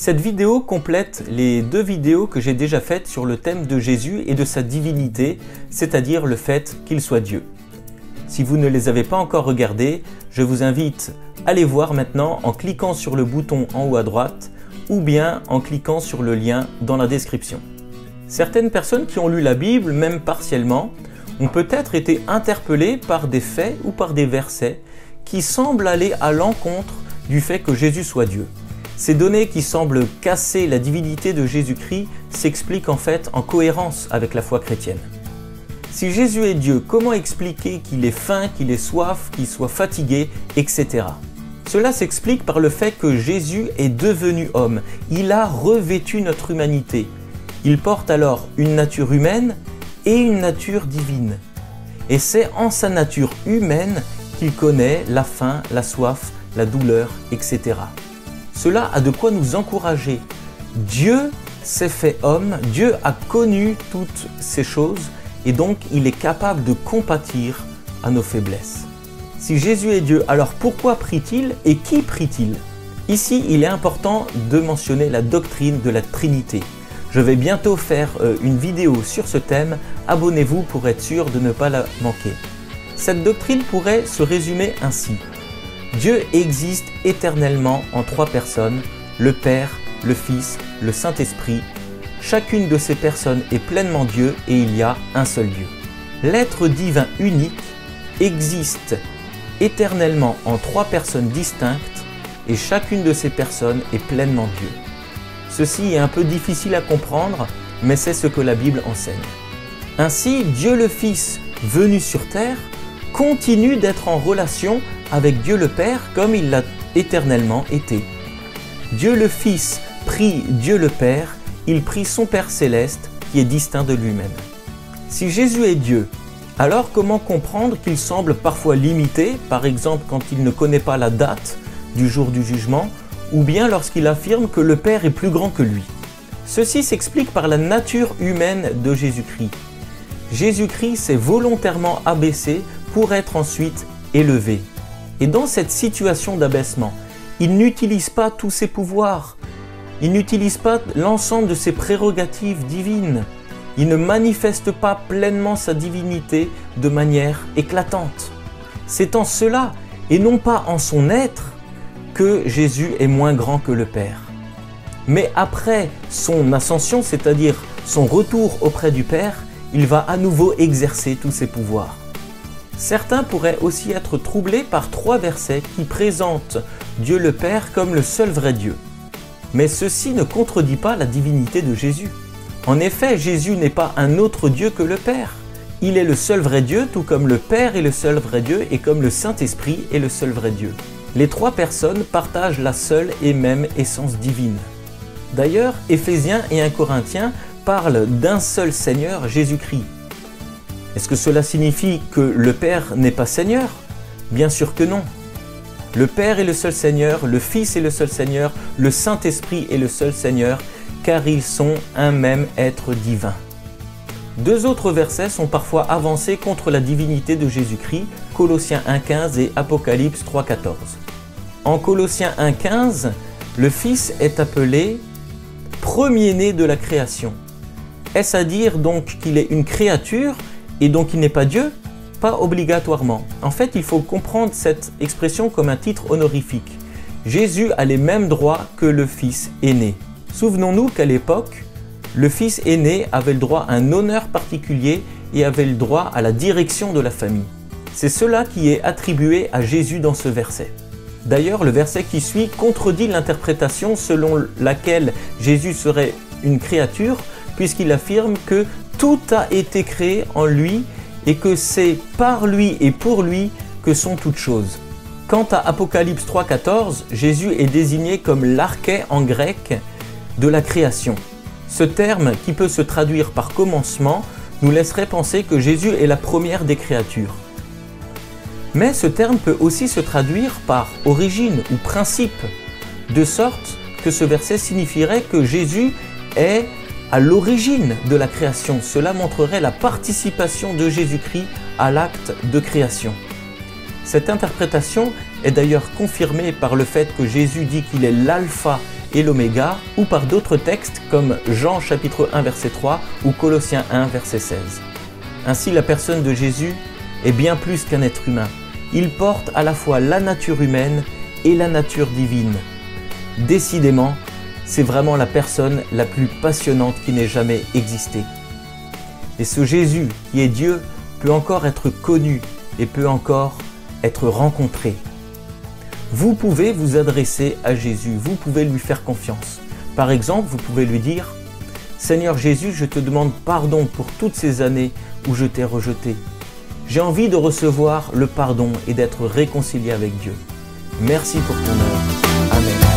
Cette vidéo complète les 2 vidéos que j'ai déjà faites sur le thème de Jésus et de sa divinité, c'est-à-dire le fait qu'il soit Dieu. Si vous ne les avez pas encore regardées, je vous invite à les voir maintenant en cliquant sur le bouton en haut à droite ou bien en cliquant sur le lien dans la description. Certaines personnes qui ont lu la Bible, même partiellement, ont peut-être été interpellées par des faits ou par des versets qui semblent aller à l'encontre du fait que Jésus soit Dieu. Ces données qui semblent casser la divinité de Jésus-Christ s'expliquent en fait en cohérence avec la foi chrétienne. Si Jésus est Dieu, comment expliquer qu'il ait faim, qu'il ait soif, qu'il soit fatigué, etc. Cela s'explique par le fait que Jésus est devenu homme. Il a revêtu notre humanité. Il porte alors une nature humaine et une nature divine. Et c'est en sa nature humaine qu'il connaît la faim, la soif, la douleur, etc. Cela a de quoi nous encourager. Dieu s'est fait homme, Dieu a connu toutes ces choses et donc il est capable de compatir à nos faiblesses. Si Jésus est Dieu, alors pourquoi prie-t-il et qui prie-t-il? Ici, il est important de mentionner la doctrine de la Trinité. Je vais bientôt faire une vidéo sur ce thème, abonnez-vous pour être sûr de ne pas la manquer. Cette doctrine pourrait se résumer ainsi. Dieu existe éternellement en 3 personnes, le Père, le Fils, le Saint-Esprit. Chacune de ces personnes est pleinement Dieu et il y a un seul Dieu. L'être divin unique existe éternellement en 3 personnes distinctes et chacune de ces personnes est pleinement Dieu. Ceci est un peu difficile à comprendre, mais c'est ce que la Bible enseigne. Ainsi, Dieu le Fils, venu sur terre, continue d'être en relation avec Dieu le Père comme il l'a éternellement été. Dieu le Fils prie Dieu le Père, il prie son Père céleste qui est distinct de lui-même. Si Jésus est Dieu, alors comment comprendre qu'il semble parfois limité, par exemple quand il ne connaît pas la date du jour du jugement, ou bien lorsqu'il affirme que le Père est plus grand que lui? Ceci s'explique par la nature humaine de Jésus-Christ. Jésus-Christ s'est volontairement abaissé pour être ensuite élevé. Et dans cette situation d'abaissement, il n'utilise pas tous ses pouvoirs, il n'utilise pas l'ensemble de ses prérogatives divines, il ne manifeste pas pleinement sa divinité de manière éclatante. C'est en cela, et non pas en son être, que Jésus est moins grand que le Père. Mais après son ascension, c'est-à-dire son retour auprès du Père, il va à nouveau exercer tous ses pouvoirs. Certains pourraient aussi être troublés par 3 versets qui présentent Dieu le Père comme le seul vrai Dieu. Mais ceci ne contredit pas la divinité de Jésus. En effet, Jésus n'est pas un autre Dieu que le Père. Il est le seul vrai Dieu, tout comme le Père est le seul vrai Dieu et comme le Saint-Esprit est le seul vrai Dieu. Les 3 personnes partagent la seule et même essence divine. D'ailleurs, Éphésiens et 1 Corinthiens parlent d'un seul Seigneur, Jésus-Christ. Est-ce que cela signifie que le Père n'est pas Seigneur? Bien sûr que non. Le Père est le seul Seigneur, le Fils est le seul Seigneur, le Saint-Esprit est le seul Seigneur, car ils sont un même être divin. 2 autres versets sont parfois avancés contre la divinité de Jésus-Christ, Colossiens 1,15 et Apocalypse 3,14. En Colossiens 1,15, le Fils est appelé premier-né de la création. Est-ce à dire donc qu'il est une créature et donc il n'est pas Dieu? Pas obligatoirement. En fait, il faut comprendre cette expression comme un titre honorifique. Jésus a les mêmes droits que le Fils aîné. Souvenons-nous qu'à l'époque, le Fils aîné avait le droit à un honneur particulier et avait le droit à la direction de la famille. C'est cela qui est attribué à Jésus dans ce verset. D'ailleurs, le verset qui suit contredit l'interprétation selon laquelle Jésus serait une créature, puisqu'il affirme que tout a été créé en lui et que c'est par lui et pour lui que sont toutes choses. Quant à Apocalypse 3,14, Jésus est désigné comme l'arché en grec de la création. Ce terme, qui peut se traduire par commencement, nous laisserait penser que Jésus est la première des créatures. Mais ce terme peut aussi se traduire par origine ou principe, de sorte que ce verset signifierait que Jésus est à l'origine de la création. Cela montrerait la participation de Jésus-Christ à l'acte de création. Cette interprétation est d'ailleurs confirmée par le fait que Jésus dit qu'il est l'alpha et l'oméga, ou par d'autres textes comme Jean chapitre 1 verset 3 ou Colossiens 1 verset 16. Ainsi, la personne de Jésus est bien plus qu'un être humain. Il porte à la fois la nature humaine et la nature divine. Décidément, c'est vraiment la personne la plus passionnante qui n'ait jamais existé. Et ce Jésus qui est Dieu peut encore être connu et peut encore être rencontré. Vous pouvez vous adresser à Jésus, vous pouvez lui faire confiance. Par exemple, vous pouvez lui dire « Seigneur Jésus, je te demande pardon pour toutes ces années où je t'ai rejeté. J'ai envie de recevoir le pardon et d'être réconcilié avec Dieu. Merci pour ton œuvre. Amen. »